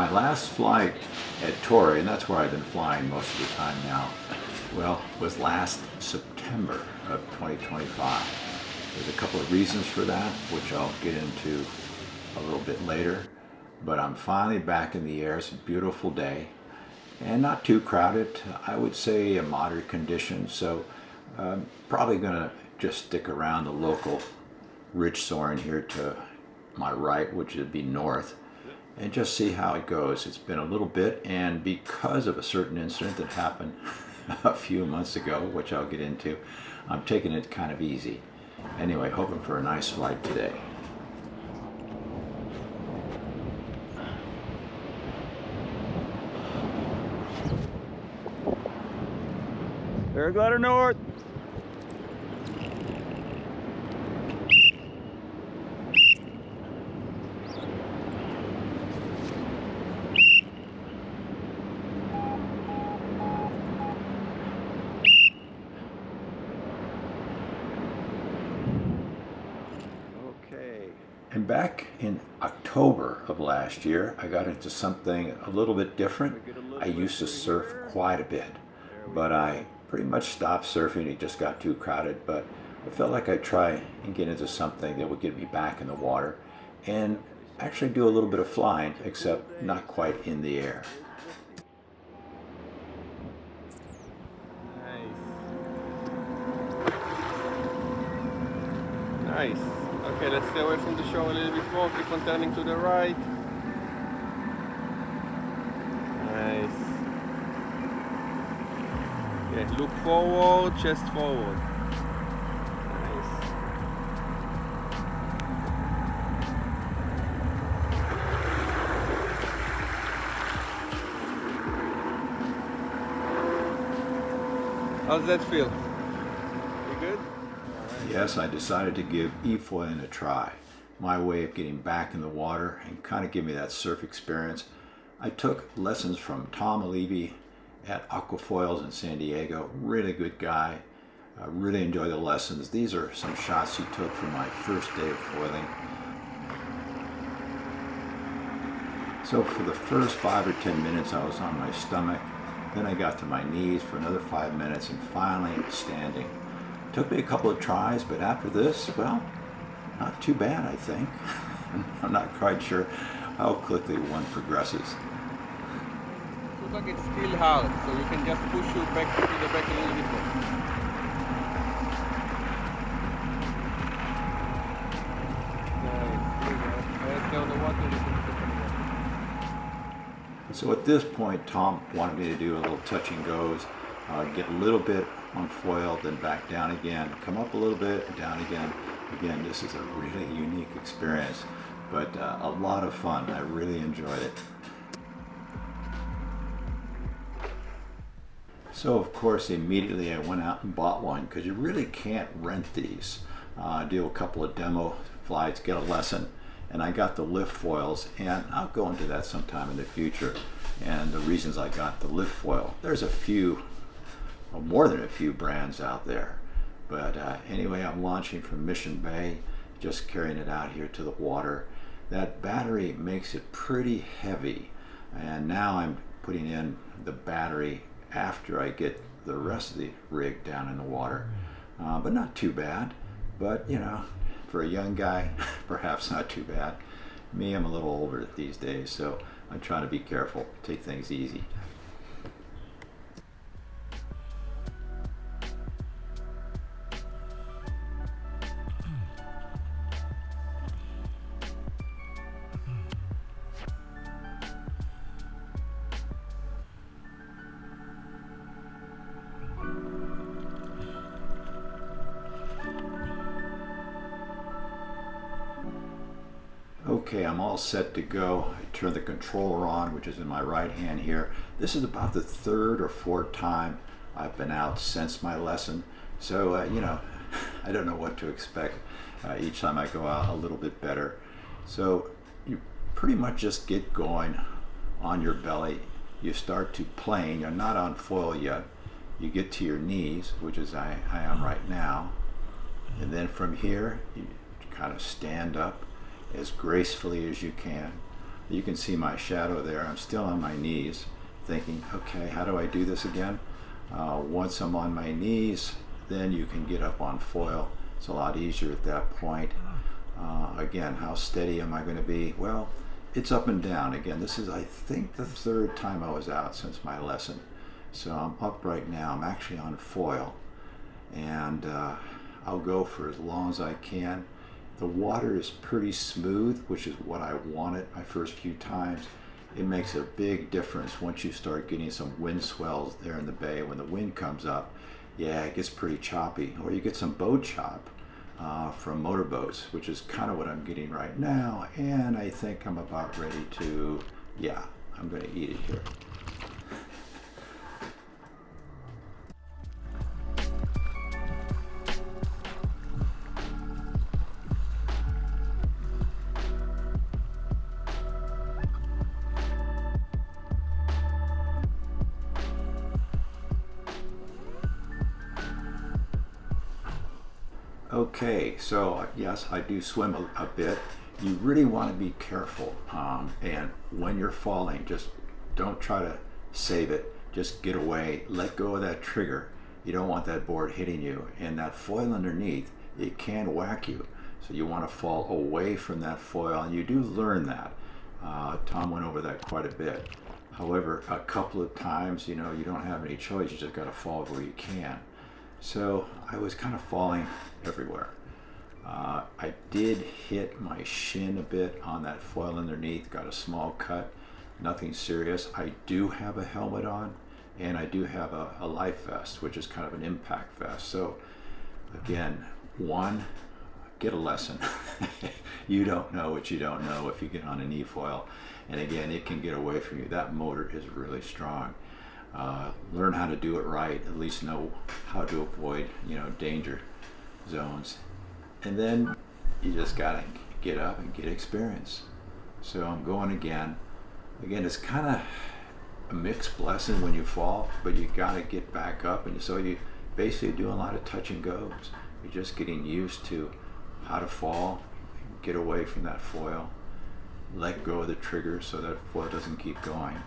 My last flight at Torrey, and that's where I've been flying most of the time now, well, was last September of 2025. There's a couple of reasons for that, which I'll get into a little bit later, but I'm finally back in the air. It's a beautiful day and not too crowded. I would say a moderate condition, so probably gonna just stick around the local ridge soaring here to my right, which would be north, and just see how it goes. It's been a little bit, and because of a certain incident that happened a few months ago, which I'll get into, I'm taking it kind of easy. Anyway, hoping for a nice flight today. Paraglider north. And back in October of last year, I got into something a little bit different. I used to surf quite a bit, but I pretty much stopped surfing. It just got too crowded, but I felt like I'd try and get into something that would get me back in the water and actually do a little bit of flying, except not quite in the air. Nice. Okay, let's stay away from the shore a little bit more. Keep on turning to the right. Nice. Okay, look forward, chest forward. Nice. How's that feel? You good? Yes, I decided to give eFoiling a try. My way of getting back in the water and kind of give me that surf experience. I took lessons from Tom Levy at eFoils in San Diego. Really good guy. I really enjoy the lessons. These are some shots he took from my first day of foiling. So for the first 5 or 10 minutes I was on my stomach. Then I got to my knees for another 5 minutes and finally standing. Took me a couple of tries, but after this, well, not too bad, I think. I'm not quite sure how quickly one progresses. Looks like it's still hard, so you can just push you back to the back a little bit more. Nice. Let's go the water. So at this point, Tom wanted me to do a little touch and goes, get a little bit on foil, then back down again, come up a little bit, down again. Again, this is a really unique experience, but a lot of fun. I really enjoyed it. So of course, immediately I went out and bought one, because you really can't rent these. Do a couple of demo flights, get a lesson, and I got the lift foils, and I'll go into that sometime in the future, and the reasons I got the lift foil. There's a few, well, more than a few brands out there. But anyway, I'm launching from Mission Bay, just carrying it out here to the water. That battery makes it pretty heavy, and now I'm putting in the battery after I get the rest of the rig down in the water. But not too bad, but you know, for a young guy, perhaps not too bad. Me, I'm a little older these days, so I'm trying to be careful, take things easy. Okay, I'm all set to go. I turn the controller on, which is in my right hand here. This is about the third or fourth time I've been out since my lesson. So, you know, I don't know what to expect. Each time I go out a little bit better. So you pretty much just get going on your belly. You start to plane. You're not on foil yet. You get to your knees, which is I am right now. And then from here, you kind of stand up as gracefully as you can, You can see my shadow there. I'm still on my knees thinking, okay, how do I do this again? Once I'm on my knees, then you can get up on foil. It's a lot easier at that point. Again, how steady am I going to be? Well, it's up and down. Again, this is, I think, the third time I was out since my lesson. So I'm up right now. I'm actually on foil. And I'll go for as long as I can. The water is pretty smooth, which is what I wanted my first few times. It makes a big difference once you start getting some wind swells there in the bay. When the wind comes up, yeah, it gets pretty choppy. Or you get some boat chop from motorboats, which is kind of what I'm getting right now. And I think I'm about ready to, yeah, I'm going to eat it here. Okay, so yes, I do swim a bit. You really want to be careful, and when you're falling, just don't try to save it. Just get away, let go of that trigger. You don't want that board hitting you, and that foil underneath, it can whack you. So you want to fall away from that foil, and you do learn that. Tom went over that quite a bit. However, a couple of times, you know, you don't have any choice. You just got to fall where you can. So I was kind of falling everywhere. I did hit my shin a bit on that foil underneath, got a small cut, nothing serious. I do have a helmet on, and I do have a life vest, which is kind of an impact vest. So again, one, get a lesson. You don't know what you don't know if you get on an eFoil. And again, it can get away from you. That motor is really strong. Learn how to do it right, at least know how to avoid, you know, danger zones. And then you just gotta get up and get experience. So I'm going again. Again, it's kind of a mixed blessing when you fall, but you gotta get back up. And so you basically do a lot of touch and goes. You're just getting used to how to fall, get away from that foil, let go of the trigger so that foil doesn't keep going,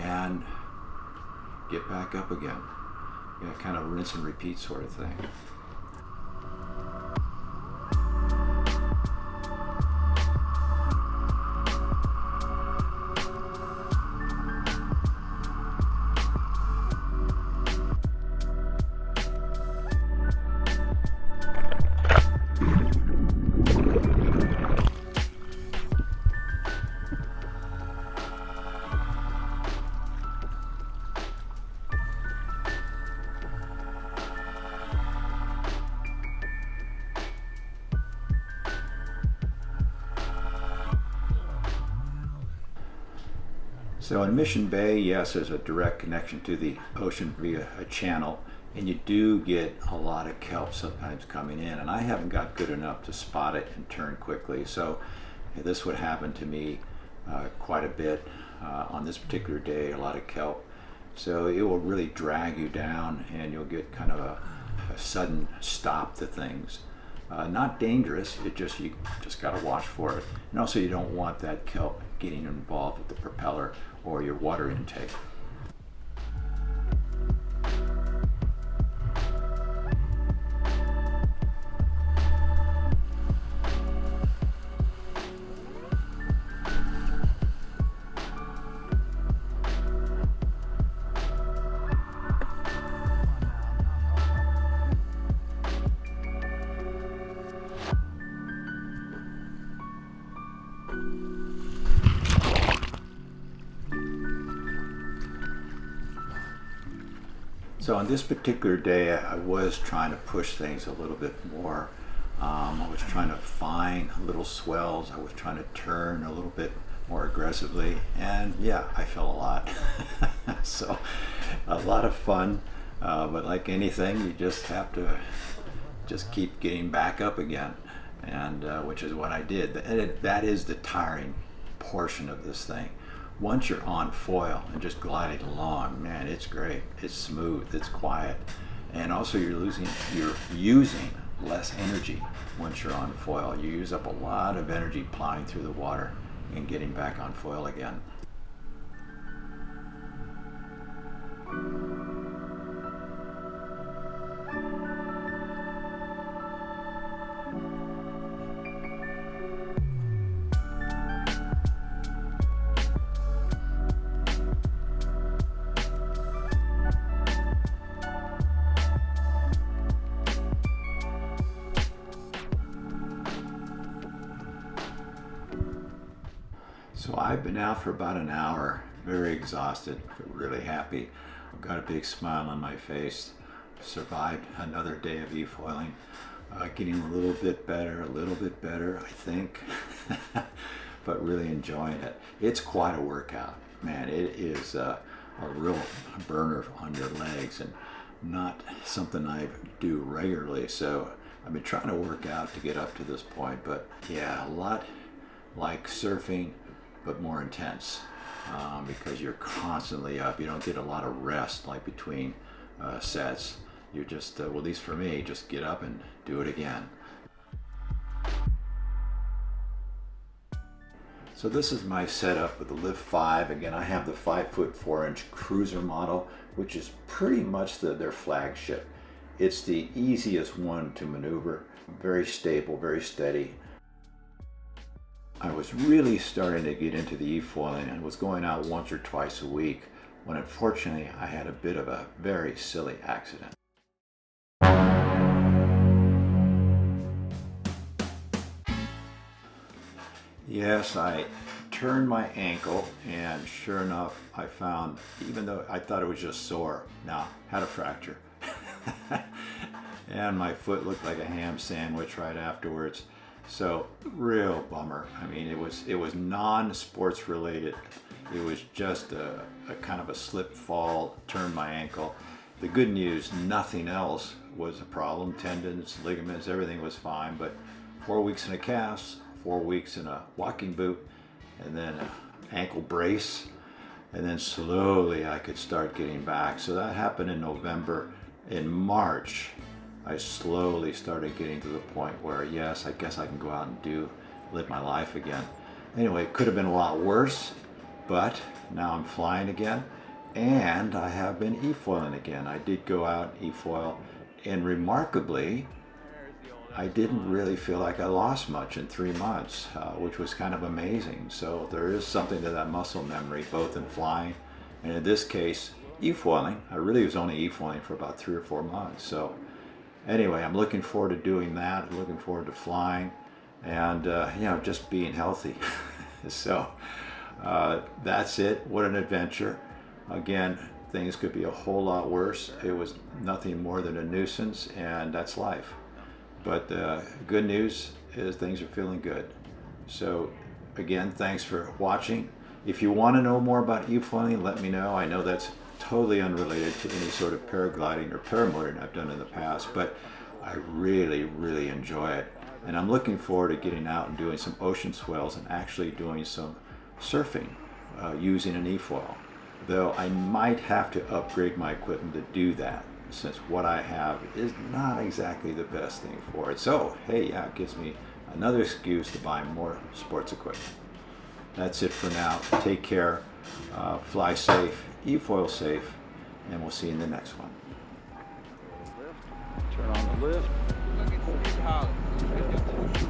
and get back up again. Yeah, kind of rinse and repeat sort of thing. So in Mission Bay, yes, there's a direct connection to the ocean via a channel, and you do get a lot of kelp sometimes coming in, and I haven't got good enough to spot it and turn quickly. So this would happen to me quite a bit on this particular day, a lot of kelp. So it will really drag you down, and you'll get kind of a sudden stop to things. Not dangerous, you just got to watch for it. And also you don't want that kelp getting involved with the propeller or your water intake. So on this particular day, I was trying to push things a little bit more. I was trying to find little swells. I was trying to turn a little bit more aggressively. And yeah, I fell a lot. So a lot of fun. But like anything, you just have to just keep getting back up again. And which is what I did. And that is the tiring portion of this thing. Once you're on foil and just gliding along, man, it's great. It's smooth, it's quiet. And also you're using less energy once you're on foil. You use up a lot of energy plowing through the water. and getting back on foil again. So I've been out for about an hour, very exhausted, but really happy. I've got a big smile on my face. Survived another day of eFoiling. Getting a little bit better, I think, but really enjoying it. It's quite a workout, man. It is a real burner on your legs and not something I do regularly. So I've been trying to work out to get up to this point, but yeah, a lot like surfing, but more intense because you're constantly up. You don't get a lot of rest like between sets. You're just, well, at least for me, just get up and do it again. So this is my setup with the Lift 5. Again, I have the 5' 4" cruiser model, which is pretty much their flagship. It's the easiest one to maneuver, very stable, very steady. I was really starting to get into the eFoiling and was going out once or twice a week when unfortunately I had a bit of a very silly accident. Yes, I turned my ankle and sure enough I found, even though I thought it was just sore, no, had a fracture. And my foot looked like a ham sandwich right afterwards. So real bummer. I mean, it was non-sports related. It was just a kind of a slip fall, turned my ankle. The good news, nothing else was a problem. Tendons, ligaments, everything was fine. But 4 weeks in a cast, 4 weeks in a walking boot, and then an ankle brace. And then slowly I could start getting back. So that happened in November. In March, I slowly started getting to the point where, yes, I guess I can go out and live my life again. Anyway, it could have been a lot worse, but now I'm flying again, and I have been eFoiling again. I did go out and eFoil, and remarkably, I didn't really feel like I lost much in 3 months, which was kind of amazing. So there is something to that muscle memory, both in flying, and in this case, eFoiling. I really was only eFoiling for about 3 or 4 months. So anyway, I'm looking forward to doing that. I'm looking forward to flying and, you know, just being healthy. So that's it. What an adventure. Again, things could be a whole lot worse. It was nothing more than a nuisance, and that's life. But good news is things are feeling good. So again, thanks for watching. If you want to know more about eFoiling, let me know. I know that's totally unrelated to any sort of paragliding or paramotoring I've done in the past, but I really, really enjoy it. And I'm looking forward to getting out and doing some ocean swells and actually doing some surfing using an eFoil. Though I might have to upgrade my equipment to do that, since what I have is not exactly the best thing for it. So, hey, yeah, it gives me another excuse to buy more sports equipment. That's it for now. Take care, fly safe, eFoil safe, and we'll see you in the next one. Turn on the lift. Look, it's still hard. You can just push